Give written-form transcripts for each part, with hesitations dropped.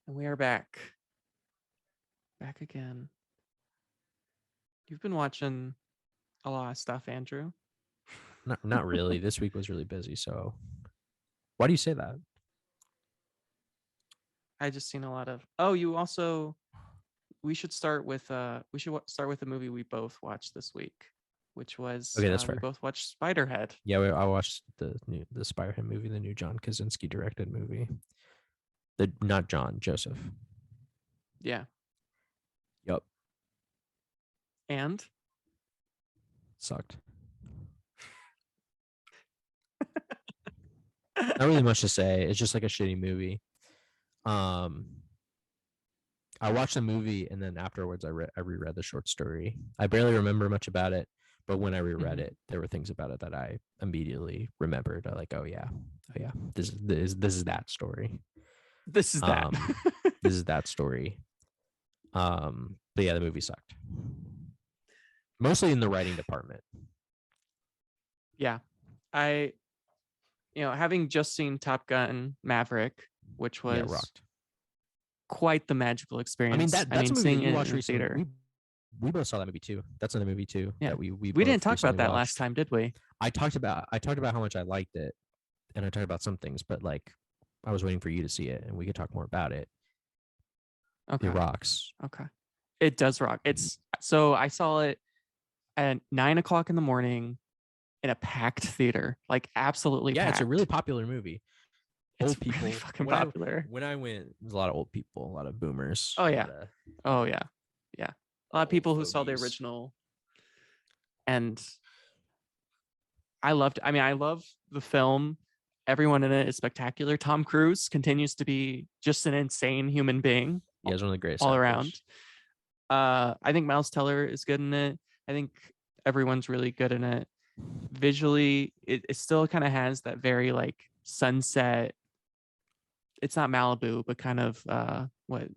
And we are back. Back again. You've been watching a lot of stuff, Andrew. Not really. This week was really busy. So why do you say that? I just seen a lot of. Oh, you also. We should start with. Start with a movie we both watched this week, which was Okay, that's we fair. both watched Spiderhead. Yeah, I watched the Spider-Man movie, the new John Krasinski directed movie. The not John Joseph. Yeah, Yup, and sucked. Not really much to say. It's just like a shitty movie. Um, I watched the movie and then afterwards I reread the short story. I barely remember much about it, but when I reread Mhm. it, there were things about it that I immediately remembered. I like, oh yeah, this is that story. This is that. Um, this is that story. But yeah, the movie sucked. Mostly in the writing department. Yeah, I. Having just seen Top Gun Maverick, which Yeah, was rocked. quite the magical I mean experience. that I that's mean, a movie that seeing you it watched in the recently. theater. We both saw that movie too. That's another movie too Yeah, that we we both didn't talk about recently that last watched. time, did we? I talked about how much I liked it, and I talked about some things, but like I was waiting for you to see it, and we could talk more about it. It Okay. rocks. Okay. It does rock. It's so I saw it at 9 o'clock in the morning in a packed theater, like absolutely Yeah, it's a really packed. popular movie. It's Old really people. fucking When I popular. when I went, there's a lot of old people, a lot of boomers, Oh a yeah. lot of Oh yeah. Yeah. A lot of old people who saw the fogies. original, and I love the film. Everyone in it is spectacular. Tom Cruise continues to be just an insane human being Yeah, he's one of the greatest all around. actors. I think Miles Teller is good in it. I think everyone's really good in it. Visually, it still kind of has that very like sunset. It's not Malibu, but kind of what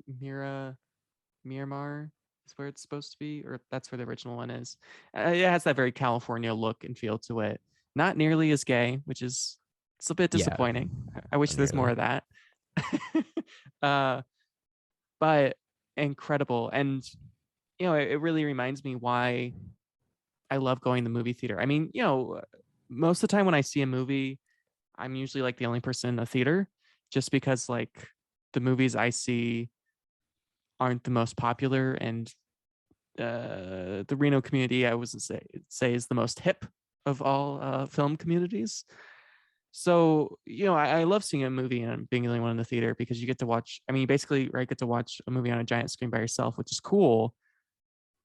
Miramar is where it's supposed to be, or that's where the original one is. It has that very California look and feel to it. Not nearly as gay, which is it's a bit Yeah, disappointing. I wish not there's more nearly. of that. uh, but incredible, and it really reminds me why I love going to the movie theater. I mean, most of the time when I see a movie, I'm usually like the only person in the theater, just because like the movies I see aren't the most popular, and the Reno community I would say is the most hip of all film communities. So I love seeing a movie and being the only one in the theater because you get to watch. I mean, you basically get to watch a movie on a giant screen by yourself, which is cool.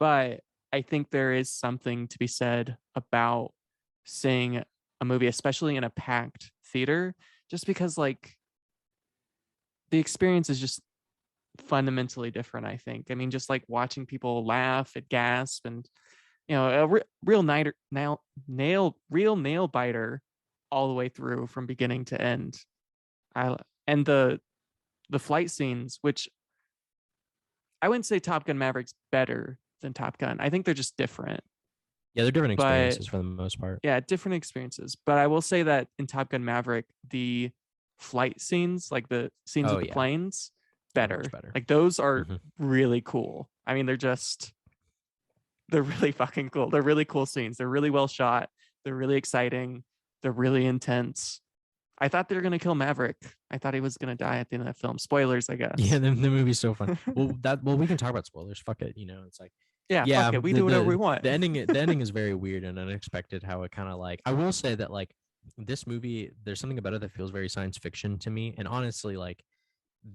But I think there is something to be said about seeing a movie, especially in a packed theater, just because like the experience is just fundamentally different. I think. I mean, just like watching people laugh and gasp, and a real real nail biter all the way through from beginning to end. I and the flight scenes, which I wouldn't say Top Gun Maverick's better than Top Gun. I think they're just different. Yeah, they're different But experiences for the most part. yeah, different experiences. But I will say that in Top Gun Maverick, the flight scenes, like the scenes Oh with the yeah, planes, they're much better. better. Like those are Hmm. really cool. I mean, they're really fucking cool. They're really cool scenes. They're really well shot. They're really exciting. They're really intense. I thought they were gonna kill Maverick. I thought he was gonna die at the end of that film. Spoilers, I Yeah, guess. the movie's so fun. Well, we can talk about spoilers. Fuck it. It's like, Yeah, yeah, fuck it. We do whatever we want. the ending is very weird and unexpected. How it kind of like, I will say that like this movie, there's something about it that feels very science fiction to me. And honestly, like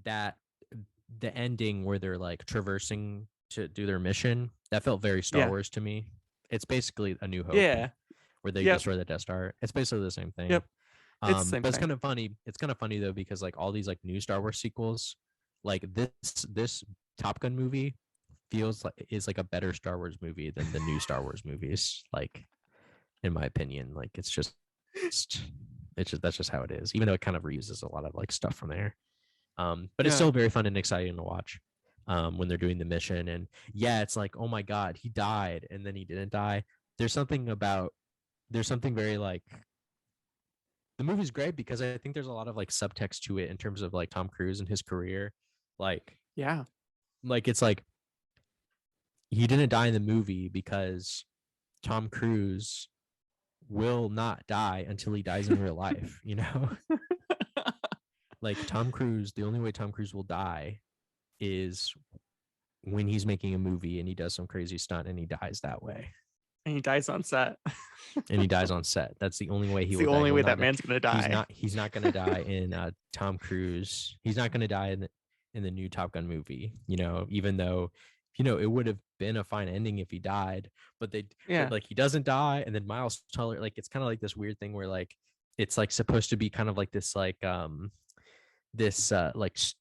that, the ending where they're like traversing to do their mission, that felt very Star Yeah. Wars to me. It's basically A New Hope, Yeah. where they Yep. destroy the Death Star. It's basically the same thing. Yep. It's the same But it's thing. kind of funny. It's kind of funny though because like all these like new Star Wars sequels, like this Top Gun movie feels like is like a better Star Wars movie than the new Star Wars movies. Like in my opinion, like it's just that's just how it is. Even though it kind of reuses a lot of like stuff from there. But it's Yeah. still very fun and exciting to watch. When they're doing the mission, and yeah, it's like, oh my god, he died and then he didn't die. There's something about there's something very like the movie's great because I think there's a lot of like subtext to it in terms of like Tom Cruise and his career. Like Yeah. it's like he didn't die in the movie because Tom Cruise will not die until he dies in real life, you know? Like Tom Cruise, the only way Tom Cruise will die is when he's making a movie and he does some crazy stunt and he dies that way. And he dies on set. And he dies on set. That's the only way he It's will the die. only He way will that not die. man's gonna die. He's not gonna die in Tom Cruise. He's not gonna die in the new Top Gun movie, you know, even though, you know, it would have been a fine ending if he died, but Yeah. like he doesn't die, and then Miles Teller, like it's kind of like this weird thing where like it's like supposed to be kind of like this like this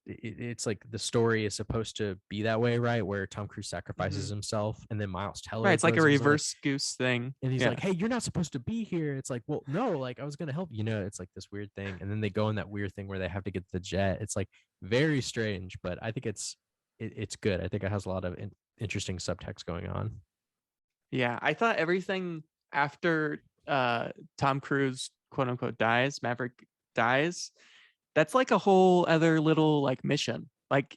it's like the story is supposed to be that way, right? Where Tom Cruise sacrifices Hmm. himself and then Miles Right. Teller It's like a goes and he's like, reverse goose thing. and he's Yeah. like, hey, you're not supposed to be here. It's like, well, no, like I was gonna help you. Know, it's like this weird thing, and then they go in that weird thing where they have to get the jet. It's like very strange, but I think it's good. I think it has a lot of interesting subtext going on. Yeah. I thought everything after Tom Cruise quote unquote dies, Maverick dies, that's like a whole other little like mission. Like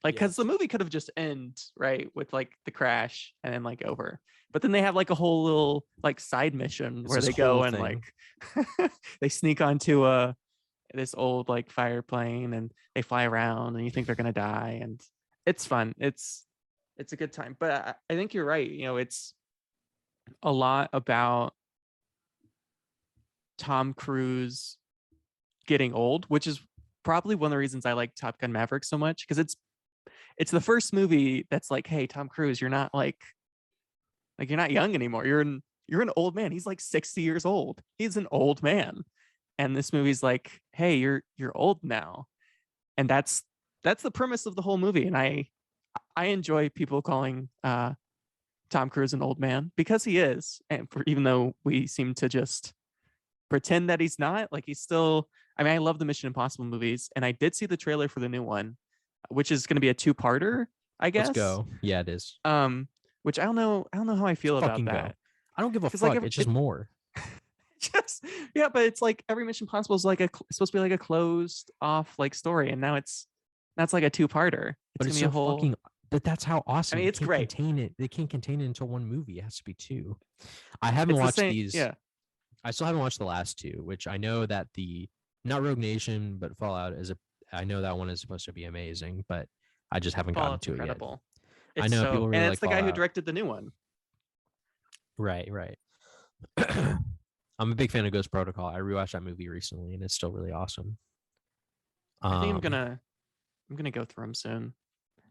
because the Yes, movie could have just end right with like the crash and then like over. But then they have like a whole little like side mission it's where this they whole go and like thing. they sneak onto this old like fire plane and they fly around and you think they're gonna die and it's fun. It's a good time. But I think you're right. You know, it's a lot about Tom Cruise getting old, which is probably one of the reasons I like Top Gun Maverick so much because it's the first movie that's like, hey, Tom Cruise, you're not like you're not young anymore. You're an old man. He's like 60 years old. He's an old man. And this movie's like, hey, you're old now. And that's the premise of the whole movie. And I enjoy people calling Tom Cruise an old man because he is. And even though we seem to just pretend that he's not, like he's still, I mean, I love the Mission Impossible movies, and I did see the trailer for the new one, which is going to be a two-parter, I Let's guess. go. Yeah, it is. Um, which I don't know how I Let's feel about fucking go. that I don't give a because like fuck. It's just it more. just yeah, but it's like every Mission Impossible is like it's supposed to be like a closed off like story, and now that's like a two-parter. It's But gonna it's be a so whole. fucking. But that's how I awesome. mean, You it's can't great. contain it. They can't contain it into one movie. It has to be two. I haven't It's the watched same. these. Yeah, I still haven't watched the last two, which I know that the not Rogue Nation, but Fallout is a. I know that one is supposed to be amazing, but I just haven't gotten Fallout's to it yet. incredible. I It's know so, people and really it's like the guy who Fallout. directed the new one. Right, right. I'm a big fan of Ghost Protocol. I rewatched that movie recently, and it's still really awesome. I think Um, I'm gonna go through them soon.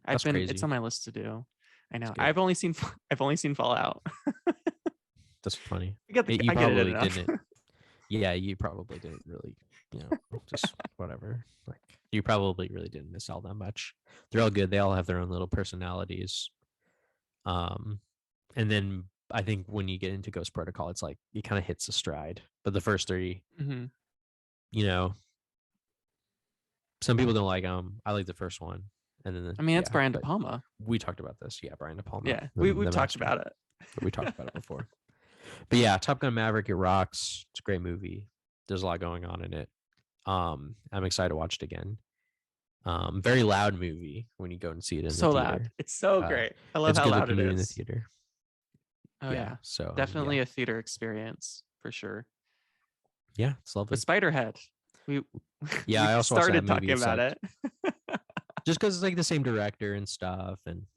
that's It's crazy. on my list to do. I That's know. good. I've only seen Fallout. That's funny. You I get it probably enough. didn't. Yeah, you probably didn't really, just whatever. Like you probably really didn't miss all that much. They're all good. They all have their own little personalities. Um, and then I think when you get into Ghost Protocol, it's like it kind of hits a stride. But the first three, Hmm. you know, some people don't like them. I like the first one, and then I mean, it's yeah. Brian De But Palma. we talked about this. Yeah, Brian De Palma, Yeah, we've the talked master. about it. We talked about it before. But yeah, Top Gun Maverick, it rocks. It's a great movie. There's a lot going on in it. I'm excited to watch it again. Very loud movie when you go and see it in the So loud. theater. It's so Uh, great. I love it's a how good loud looking it movie in the is. theater. Oh Yeah. yeah, So yeah, definitely a theater experience for sure. yeah, it's But lovely. Spiderhead, we Yeah, we I also watched that started movie. talking It's about like it. just because it's like the same director and stuff, and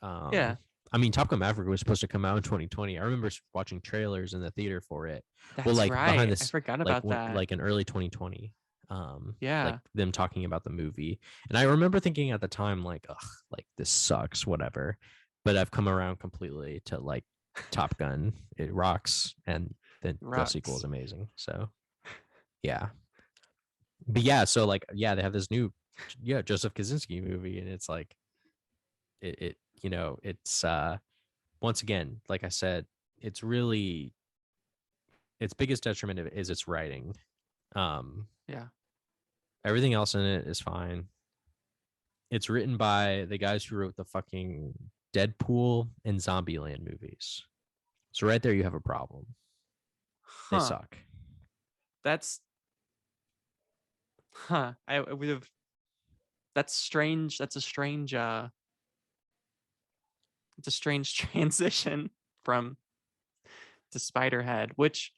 Yeah, I mean, Top Gun Maverick was supposed to come out in 2020. I remember watching trailers in the theater for it. Well, that's like behind right. I this, forgot about that. like in early 2020. Like Yeah, them talking about the movie, and I remember thinking at the time, like, ugh, like this sucks, whatever. But I've come around completely to like Top Gun. It rocks, and the sequel is rocks. amazing. So yeah, but yeah, so like yeah, they have this new Joseph Kaczynski movie, and it's like it it's once again, like I said, it's really its biggest detriment is its writing. Um, Yeah. Everything else in it is fine. It's written by the guys who wrote the fucking Deadpool and Zombieland movies. So right there, you have a problem. They Huh. suck. That's huh. I would have. that's strange. It's a strange transition from to Spiderhead, which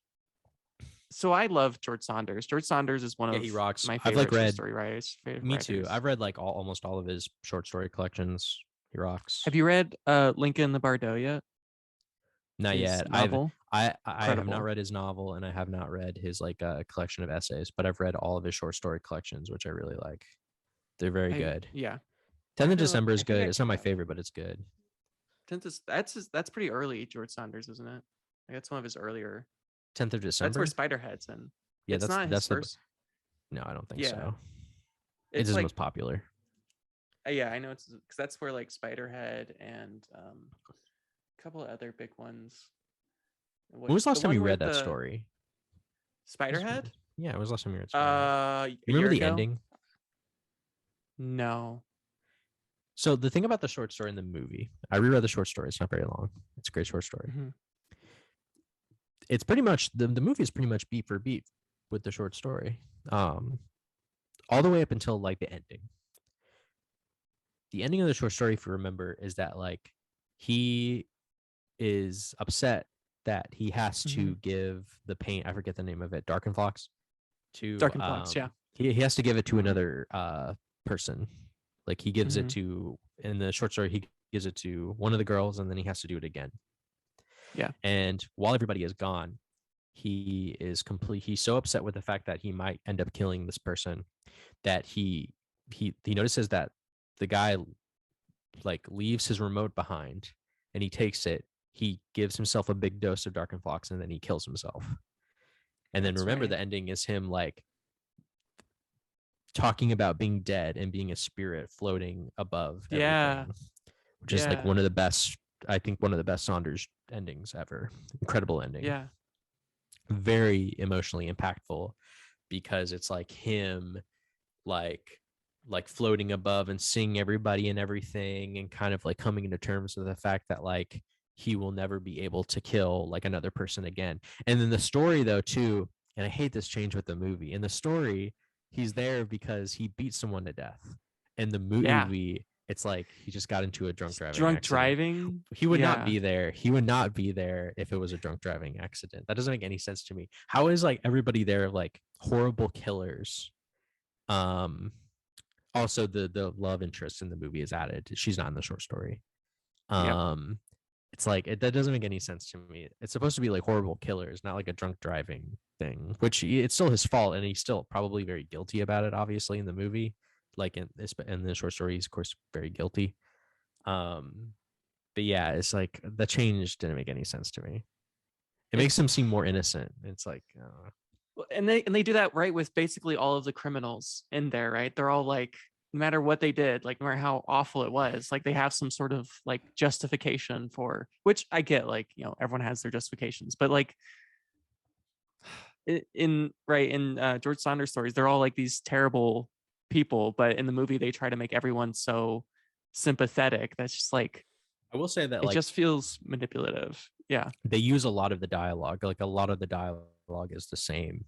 so I love George Saunders. George Saunders is one Yeah, of he rocks. my I've like favorite short read. story writers. Me too. I've read like almost all of his short story collections. He rocks. Have you read Lincoln the Bardo yet? Not His yet. novel? I have not Incredible. read his novel, and I have not read his like collection of essays, but I've read all of his short story collections, which I really like. They're very I good. yeah. 10th of December I is think good. I It's not my favorite, but it's good. that's pretty early George Saunders, isn't it? Like, that's one of his earlier. 10th of That's where December. Spiderhead's in. Yeah, It's not his that's the. first. No, I don't think Yeah, so. It's it's his like most popular. yeah, I know it's because that's where like Spiderhead and a couple of other big ones. When was the The last time one you where read that the story? Spiderhead? Yeah, when was the last time you read Spiderhead? A You remember year the ago? ending? No. So the thing about the short story in the movie, I reread the short story. It's not very long. It's a great short story. Mhm. It's pretty much the movie is pretty much beat for beat with the short story, all the way up until like the ending. The ending of the short story, if you remember, is that like he is upset that he has Mhm. to give the paint. I forget the name of it. Darken Fox to Dark and Fox, yeah. he has to give it to another person. Like he gives it Mhm. to in the short story he gives it to one of the girls and then he has to do it again. Yeah. And while everybody is gone, he's so upset with the fact that he might end up killing this person that he notices that the guy like leaves his remote behind and he takes it. He gives himself a big dose of Dark and Fox and then he kills himself. And then That's remember right. the ending is him like talking about being dead and being a spirit floating above Yeah. everything, which is like Yeah. one of the best, I think one of the best Saunders endings ever. Incredible ending. Yeah. Very emotionally impactful because it's like him like floating above and seeing everybody and everything and kind of like coming into terms with the fact that like he will never be able to kill like another person again. And then the story though too, and I hate this change with the movie. In the story, he's there because he beat someone to death. In the Yeah. movie, it's like he just got into a drunk driving Drunk accident. driving. He would not Yeah. be there. He would not be there if it was a drunk driving accident. That doesn't make any sense to me. How is like everybody there like horrible killers? Um, Also the love interest in the movie is added. She's not in the short story. Yep. Um, it's like that doesn't make any sense to me. It's supposed to be like horrible killers, not like a drunk driving thing. Which it's still his fault, and he's still probably very guilty about it. Obviously, in the movie, like in the short story, he's of course very guilty. Um, but yeah, it's like the change didn't make any sense to me. It makes It's him seem more innocent. It's like and they do that right with basically all of the criminals in there, right? They're all like, no matter what they did, like no matter how awful it was, like they have some sort of like justification for, which I get, like, you know, everyone has their justifications, but like in George Saunders stories, they're all like these terrible people, but in the movie they try to make everyone so sympathetic. That's just like, I will say that it like just feels manipulative. Yeah. they use a lot of the dialogue. Like a lot of the dialogue is the same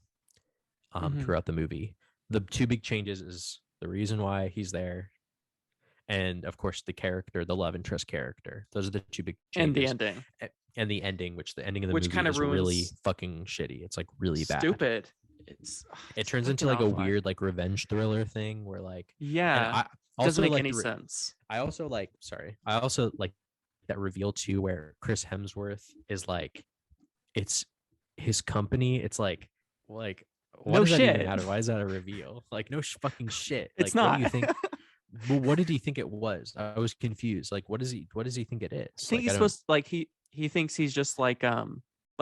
Hmm. throughout the movie. The two big changes is the reason why he's there, and of course the character, the love interest character. Those are the two big And the changes. ending, And the ending, which the ending of the which movie kind of is really ruins. fucking shitty. It's like really bad. Stupid. It's It it's turns into fucking like a awful. weird like revenge thriller thing where like, and Yeah, I doesn't also make like any sense. I also like sorry I also like that reveal too where Chris Hemsworth is like it's his company. It's like why No does that even shit. matter? Why is that a reveal? Like no fucking shit. It's Like what do not. you think? I Well, what did he think it was? I was confused. Like what does he think it is? think Like he's I don't supposed to, like, he thinks he's just like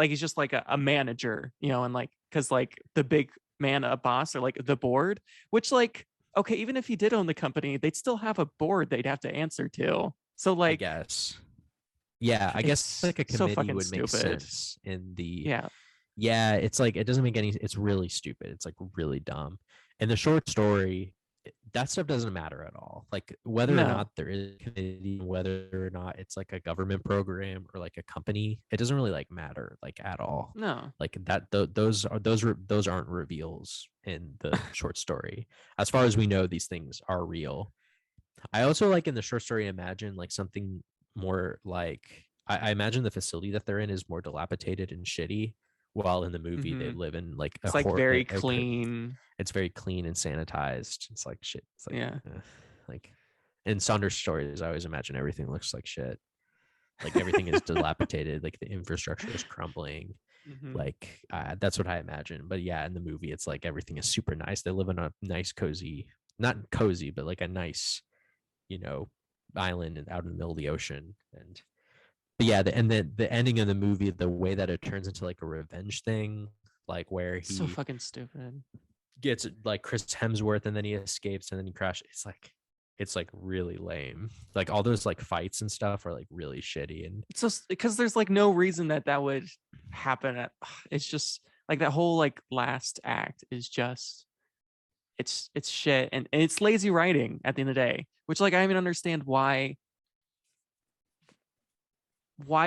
he's just like a manager, you know, and like because like the big man, a boss, or like the board, which like, okay, even if he did own the company, they'd still have a board they'd have to answer to. So I like, guess. Yeah, I guess it's like a so committee fucking would make stupid. sense in the Yeah. yeah, it's like it doesn't make any it's really stupid. It's like really dumb. And the short story that stuff doesn't matter at all. Like whether or No, not there is a committee, whether or not it's like a government program or like a company, it doesn't really like matter like at all. no. Like that, those aren't reveals in the short story. As far as we know, these things are real. I also like in the short story imagine like something more like I imagine the facility that they're in is more dilapidated and shitty, while in the movie they Hmm. live in like a It's like horror. very clean. It's very clean and sanitized. It's like shit. It's like Yeah. like in Saunders stories, I always imagine everything looks like shit. Like everything is dilapidated. Like the infrastructure is crumbling. Hmm. Like that's what I imagine. But yeah, in the movie, it's like everything is super nice. They live on a nice, cozy, not cozy, but like a nice, you know, island and out in the middle of the ocean. And but yeah, and then the ending of the movie, the way that it turns into like a revenge thing, like where So he fucking stupid. gets like Chris Hemsworth and then he escapes and then he crashes. It's like really lame. Like all those like fights and stuff are like really shitty. And It's just because there's like no reason that that would happen. It's just like that whole like last act is just it's shit, and it's lazy writing at the end of the day. Which like I don't even understand why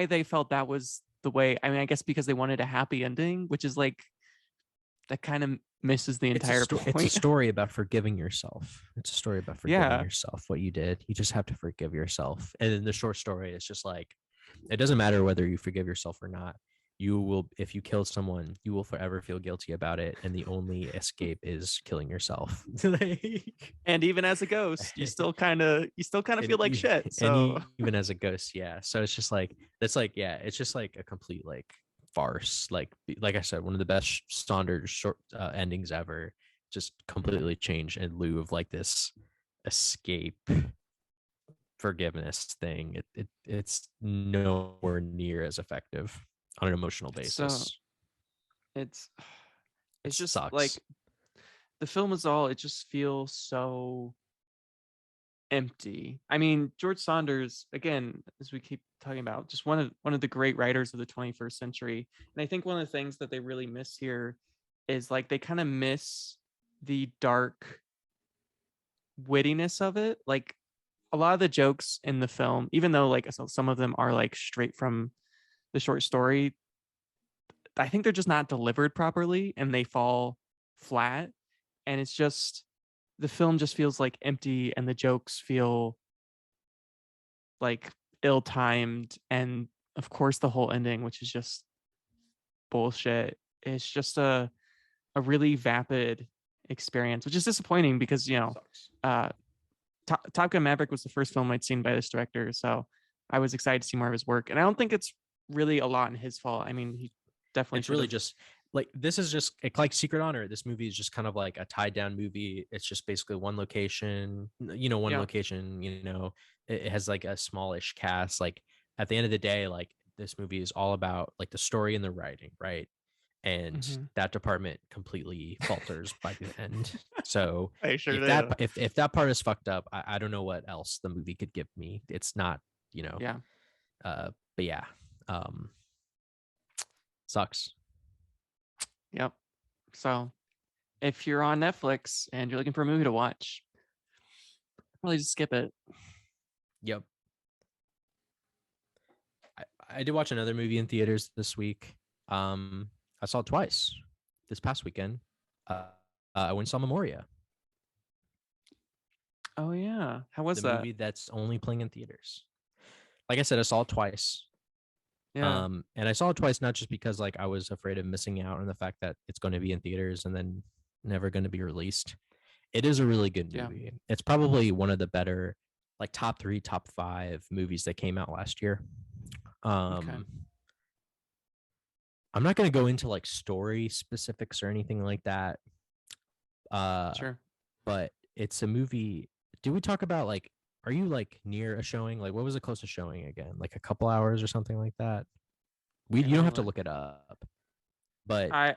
they felt that was the way. I mean, I guess because they wanted a happy ending, which is like that kind of misses the entire it's a point. story about forgiving yourself. It's a story about forgiving Yeah. yourself what you did. You just have to forgive yourself. And in the short story, it's just like it doesn't matter whether you forgive yourself or not. You will, if you kill someone, you will forever feel guilty about it, and the only escape is killing yourself. Like, And even as a ghost, you still kind of feel like shit. and So even as a ghost, yeah. So it's just like that's like yeah, it's just like a complete like farce. Like I said, one of the best Saunders short endings ever. Just completely changed in lieu of like this escape forgiveness thing. It's nowhere near as effective on an emotional so basis. it's It it's just like sucks. the film is all it just feels so empty. I mean, George Saunders, again, as we keep talking about, just one of the great writers of the 21st century. And I think one of the things that they really miss here is like they kind of miss the dark wittiness of it. Like a lot of the jokes in the film, even though like some of them are like straight from the short story, I think they're just not delivered properly and they fall flat. And it's just the film just feels like empty and the jokes feel like ill-timed, and of course the whole ending, which is just bullshit. It's just a really vapid experience, which is disappointing because Sucks. uh Top Gun Maverick was the first film I'd seen by this director, so I was excited to see more of his work. And I don't think it's really a lot in his fault. I mean, he definitely It's should really have. just like this is just like Secret Honor. This movie is just kind of like a tied down movie. It's just basically one location, one Yeah. location, it has like a smallish cast. Like at the end of the day, like this movie is all about like the story and the writing, right? And Hmm. that department completely falters by the end. So I sure if that do. if that part is fucked up, I don't know what else the movie could give me. It's not, Yeah. but yeah, um, sucks. Yep. So if you're on Netflix and you're looking for a movie to watch, probably just skip it. Yep. I did watch another movie in theaters this week. I saw it twice this past weekend. Uh, I went and saw Memoria, Oh yeah. How was the that? movie that's only playing in theaters. Like I said, I saw it twice. Yeah. And I saw it twice not just because like I was afraid of missing out on the fact that it's going to be in theaters and then never going to be released. It is a really good Yeah. movie. It's probably one of the better, like top 3, top 5 movies that came out last year. Okay. Um, I'm not going to go into like story specifics or anything like that. Uh, Sure. but it's a movie. Do we talk about like, are you like near a showing? Like, what was the closest showing again? Like a couple hours or something like that? Can't You don't have to remember. look it up, but I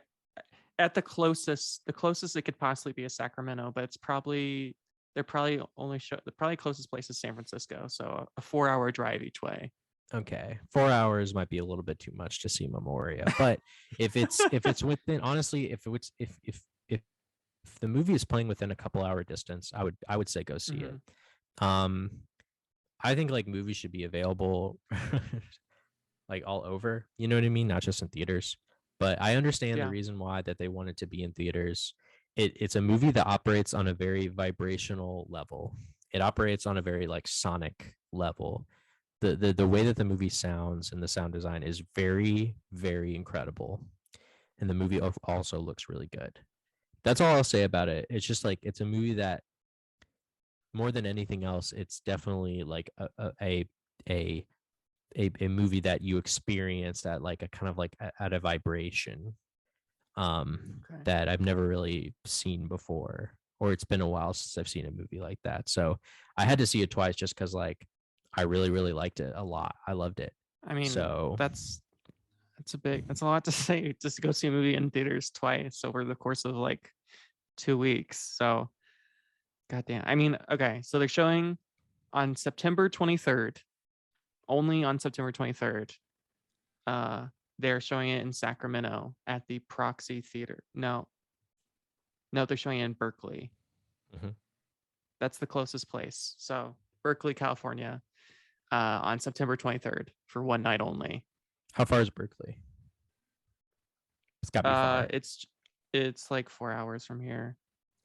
at the closest it could possibly be is Sacramento, but they're probably the probably closest place is San Francisco, so a 4-hour drive each way. okay, 4 hours might be a little bit too much to see Memoria. But if it's within, honestly, if if the movie is playing within a couple hour distance, I would say go see it. Hmm. Um, I think like movies should be available like all over, you know what I mean? Not just in theaters. But I understand the Yeah. reason why that they wanted to be in theaters. It's a movie that operates on a very vibrational level. It operates on a very like sonic level. The way that the movie sounds and the sound design is very, very incredible. And the movie also looks really good. That's all I'll say about it. It's just like it's a movie that more than anything else, it's definitely like a a movie that you experience at like a kind of like at a vibration Okay. that I've never really seen before, or it's been a while since I've seen a movie like that. So I had to see it twice just because like I really really liked it a lot. I loved it. I mean, So that's a lot to say, just to go see a movie in theaters twice over the course of like 2 weeks. So goddamn. I mean, okay, so they're showing on September 23rd, only on September 23rd. Uh, they're showing it in Sacramento at the Proxy Theater. No, no, they're showing it in Berkeley. mhm. That's the closest place. So Berkeley, California, on September 23rd for one night only. How far is Berkeley? It's got to be Uh, far. it's it's like 4 hours from here.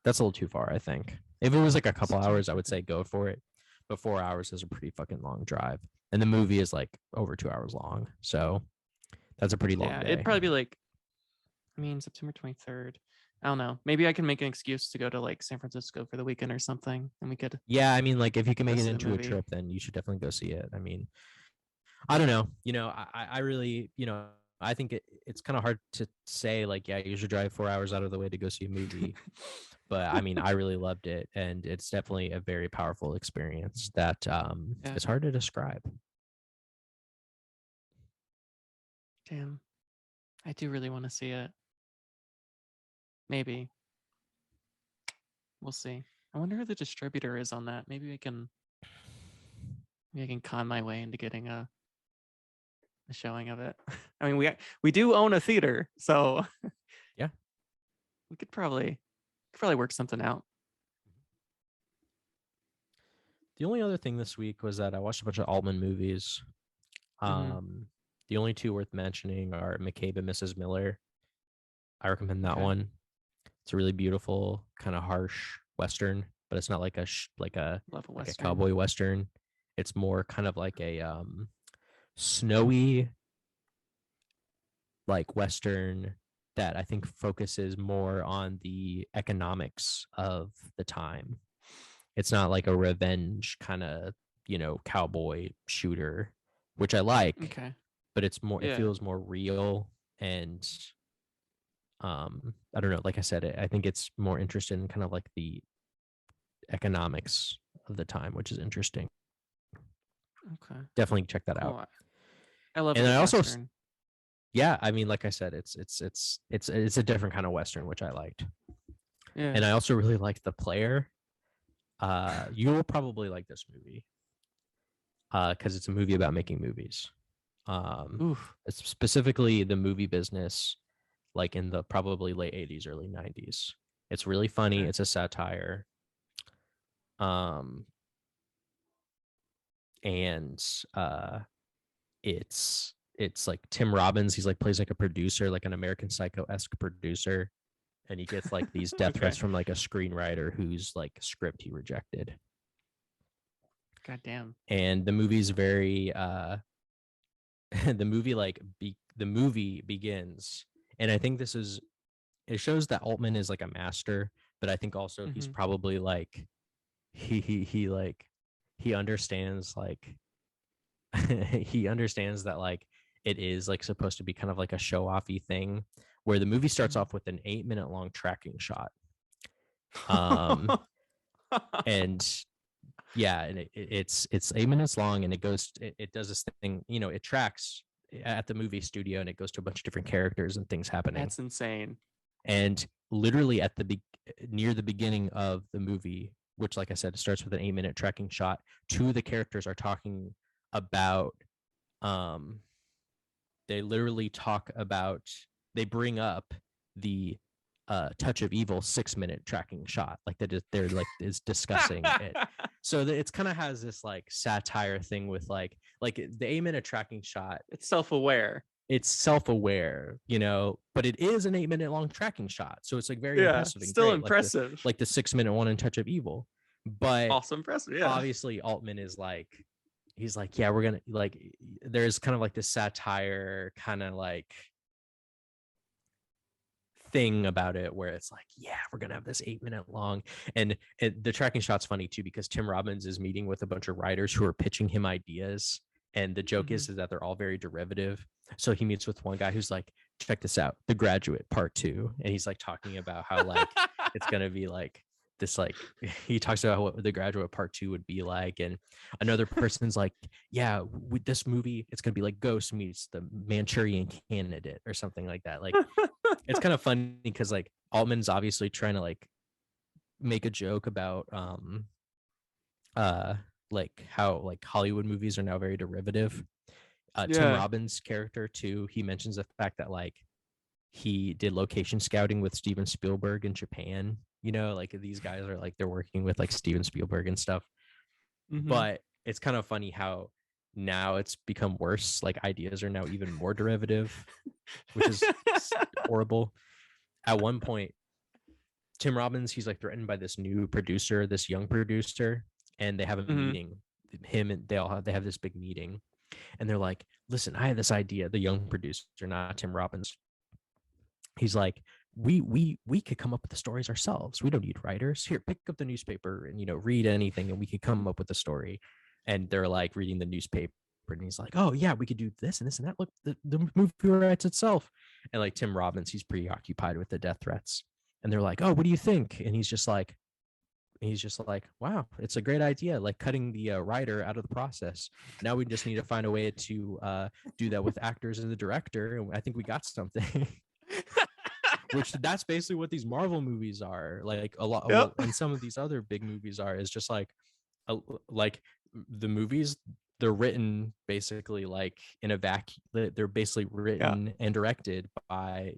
That's a little too far, I think. If it was like a couple September hours, I would 23rd. say go for it. But 4 hours is a pretty fucking long drive. And the movie is like over 2 hours long. So that's a pretty long Yeah, it'd day. probably be like, I mean, September 23rd. I don't know. Maybe I can make an excuse to go to like San Francisco for the weekend or something, and we could Yeah, I mean, like if you can go make it see the into a movie. trip, then you should definitely go see it. I mean, I don't know. I really, I think it's kind of hard to say like, yeah, you should drive 4 hours out of the way to go see a movie. But I mean, I really loved it, and it's definitely a very powerful experience that Yeah. it's hard to describe. Damn. I do really want to see it. Maybe. We'll see. I wonder who the distributor is on that. Maybe I can con my way into getting a showing of it. I mean, we do own a theater, so Yeah. we could probably work something out. The only other thing this week was that I watched a bunch of Altman movies. Hmm. Um, the only two worth mentioning are McCabe and Mrs. Miller. I recommend that Okay. one. It's a really beautiful, kind of harsh western, but it's not like Love a like a western. cowboy western. It's more kind of like a snowy like western that I think focuses more on the economics of the time. It's not like a revenge kind of, cowboy shooter, which I like, Okay. but it Yeah. feels more real and I don't know, like I said, I think it's more interested in kind of like the economics of the time, which is interesting. Okay. Definitely check that out. Cool. I love a And I good also, western. yeah, I mean, like I said, it's a different kind of western, which I liked. Yeah. And I also really liked The Player. You will probably like this movie because it's a movie about making movies. Oof. It's specifically the movie business, like in the probably late 80s, early 90s. It's really funny. Okay. It's a satire. Um, and it's like Tim Robbins. He's like plays like a producer, like an American Psycho-esque producer, and he gets like these death Okay. threats from like a screenwriter whose like script he rejected. God damn. And the movie's very the movie begins, and I think it shows that Altman is like a master, but I think also he's Hmm. probably like he understands like he understands that like it is like supposed to be kind of like a show offy thing where the movie starts Hmm. off with an 8 minute long tracking shot. Um and yeah, and it's 8 minutes long, and it does this thing, it tracks at the movie studio, and it goes to a bunch of different characters and things happening. That's insane. And literally near the beginning of the movie, which like I said, it starts with an 8 minute tracking shot, two of the characters are talking about um they literally talk about they bring up the Touch of Evil 6-minute tracking shot. Like they're like is discussing it. So it's kind of has this like satire thing with like the 8-minute tracking shot. It's self-aware. It's self-aware, you know, but it is an 8-minute long tracking shot. So it's like very Yeah, impressive and still great. impressive. Like the 6-minute one in Touch of Evil. But Also impressive, yeah. obviously Altman is like, he's like, yeah, we're gonna like, there's kind of like this satire kind of like thing about it where it's like, yeah, we're gonna have this 8-minute long. And the tracking shot's funny too, because Tim Robbins is meeting with a bunch of writers who are pitching him ideas, and the joke is that they're all very derivative. So he meets with one guy who's like, check this out, The Graduate Part 2, and he's like talking about how like it's gonna be like this, like he talks about what The Graduate Part 2 would be like. And another person's like, yeah, with this movie it's gonna be like Ghost meets The Manchurian Candidate or something like that. Like it's kind of funny because like Altman's obviously trying to like make a joke about like how like Hollywood movies are now very derivative. Tim Yeah. Robbins' character too, he mentions the fact that like he did location scouting with Steven Spielberg in Japan. You know, like these guys are like they're working with like Steven Spielberg and stuff. But it's kind of funny how now it's become worse. Like ideas are now even more derivative, which is horrible. At one point, Tim Robbins, he's like threatened by this new producer, this young producer, and they have a meeting. Him and they have this big meeting, and they're like, "Listen, I have this idea." The young producer, not Tim Robbins, he's like, "We could come up with the stories ourselves. We don't need writers. Here, pick up the newspaper and read anything, and we could come up with a story." And they're like reading the newspaper, and he's like, "Oh yeah, we could do this and this and that. Look, the movie writes itself." And like Tim Robbins, he's preoccupied with the death threats, and they're like, "Oh, what do you think?" And he's just like, "Wow, it's a great idea. Like cutting the writer out of the process. Now we just need to find a way to do that with actors and the director, and I think we got something." Which that's basically what these Marvel movies are like a lot. Well, and some of these other big movies are is just like the movies, they're written basically like in a vacuum. They're basically written and directed by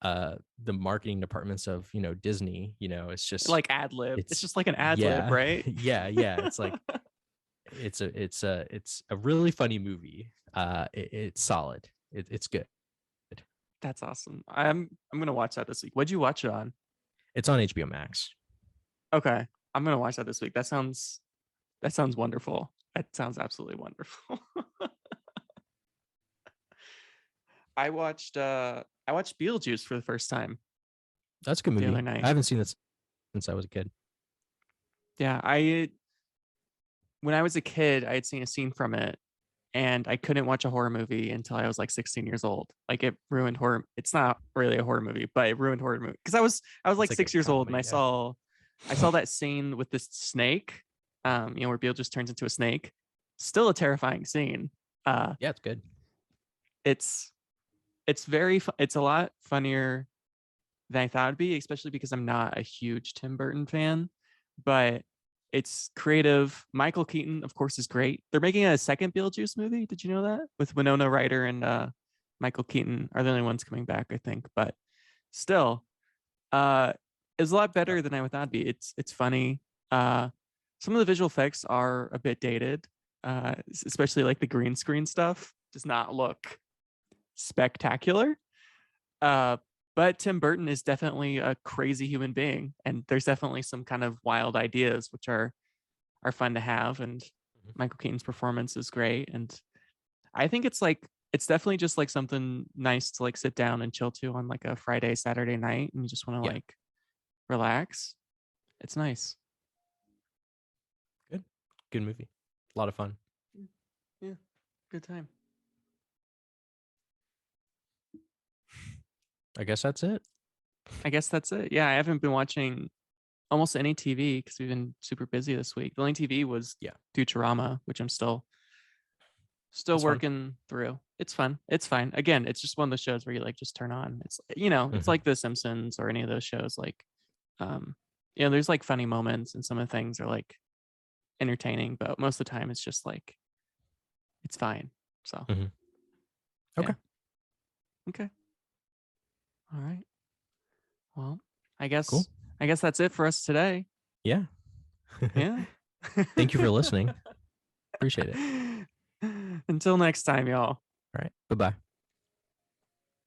the marketing departments of Disney. It's just like ad lib. It's just like an ad lib, right? yeah. It's like it's a really funny movie. It's solid. It's good. That's awesome. I'm gonna watch that this week. What'd you watch it on? It's on HBO Max. Okay, I'm gonna watch that this week. That sounds wonderful. That sounds absolutely wonderful. I watched Beetlejuice for the first time That's a good the movie. other night. I haven't seen this since I was a kid. Yeah, when I was a kid, I had seen a scene from it, and I couldn't watch a horror movie until I was like 16 years old. Like it ruined horror. It's not really a horror movie, but it ruined horror movie because I was like It's like 6 years old, and comedy, I saw that scene with this snake, where Beetlejuice turns into a snake. Still a terrifying scene. Yeah, it's good. It's it's a lot funnier than I thought it'd be, especially because I'm not a huge Tim Burton fan, but it's creative. Michael Keaton, of course, is great. They're making a second Beetlejuice movie. Did you know that? With Winona Ryder and Michael Keaton are the only ones coming back, I think. But still, it's a lot better than I thought it'd be. It's funny. Some of the visual effects are a bit dated, especially like the green screen stuff does not look spectacular. But Tim Burton is definitely a crazy human being, and there's definitely some kind of wild ideas which are fun to have. And Michael Keaton's performance is great, and I think it's definitely just like something nice to like sit down and chill to on like a Friday, Saturday night, and you just want to like relax. It's nice. Good movie. A lot of fun. Yeah, good time. I guess that's it. Yeah, I haven't been watching almost any TV because we've been super busy this week. The only TV was Futurama, which I'm still That's working through. It's fun. It's fine. Again, it's just one of those shows where you like just turn on. It's it's like The Simpsons or any of those shows. Like, there's like funny moments and some of the things are like entertaining, but most of the time it's just like it's fine. So Okay. Okay. All right. Well, Cool. I guess that's it for us today. Yeah. Yeah. Thank you for listening. Appreciate it. Until next time, y'all. All right. Bye bye.